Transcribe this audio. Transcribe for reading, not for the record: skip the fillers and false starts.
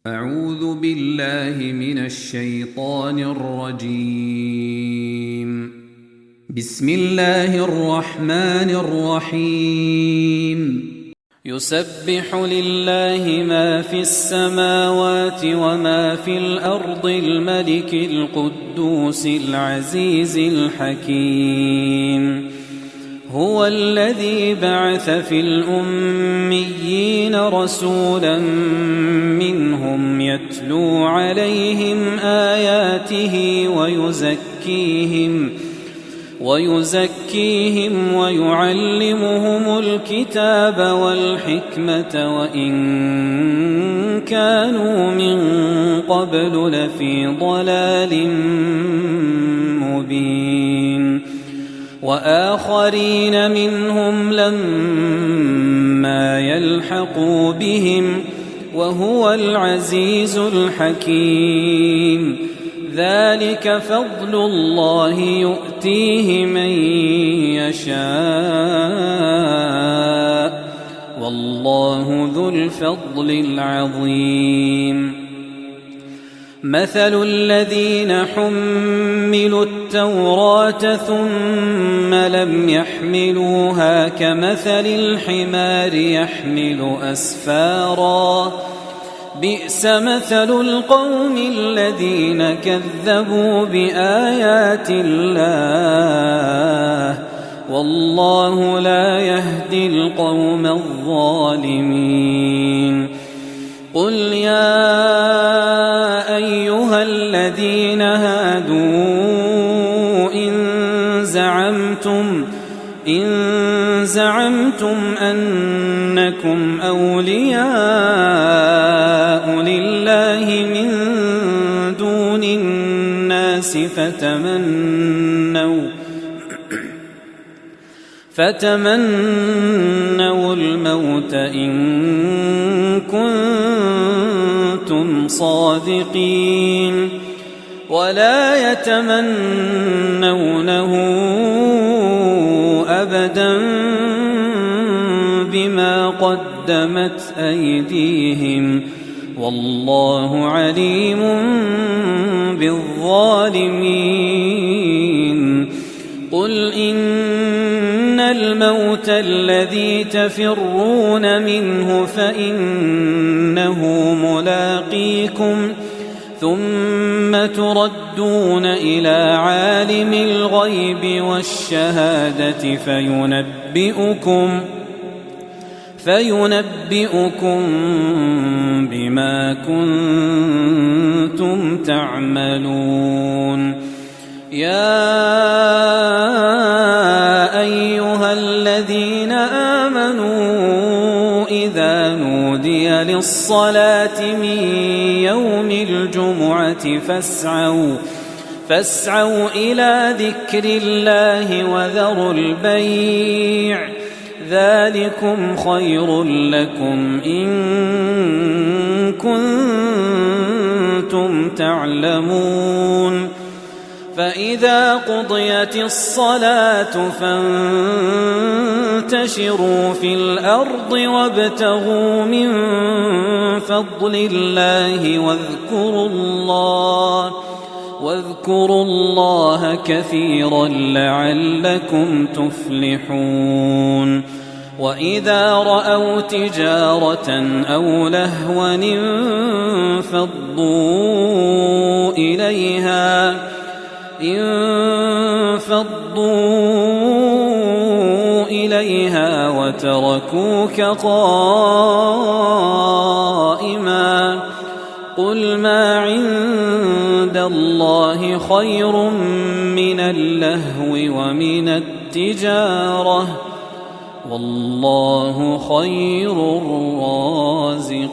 أعوذ بالله من الشيطان الرجيم. بسم الله الرحمن الرحيم. يسبح لله ما في السماوات وما في الأرض الملك القدوس العزيز الحكيم. هو الذي بعث في الأميين رسولا منهم يتلو عليهم آياته ويزكيهم ويعلمهم الكتاب والحكمة وإن كانوا من قبل لفي ضلال مبين. وآخرين منهم لما يلحقوا بهم وهو العزيز الحكيم. ذلك فضل الله يؤتيه من يشاء والله ذو الفضل العظيم. مثل الذين حملوا التوراة ثم لم يحملوها كمثل الحمار يحمل أسفارا بئس مثل القوم الذين كذبوا بآيات الله والله لا يهدي القوم الظالمين. قل يا أيها الذين هادوا إن زعمتم أنكم أولياء لله من دون الناس فتمنوا الموت إن كنتم صادقين ولا يتمنونه أبدا بما قدمت أيديهم والله عليم بالظالمين. قل إن الموت الذي تفرون منه فإنه ملاقيكم ثم تردون إلى عالم الغيب والشهادة فينبئكم بما كنتم تعملون. يا أيها الذين آمنوا إذا نودي للصلاة من يوم الجمعة فاسعوا إلى ذكر الله وذروا البيع ذلكم خير لكم إن كنتم تعلمون. فإذا قضيت الصلاة فانتشروا في الأرض وابتغوا من فضل الله واذكروا الله كثيرا لعلكم تفلحون. وإذا رأوا تجارة أو لهوا انفضوا إليها وتركوك قائما. قل ما عند الله خير من اللهو ومن التجارة والله خير الرازقين.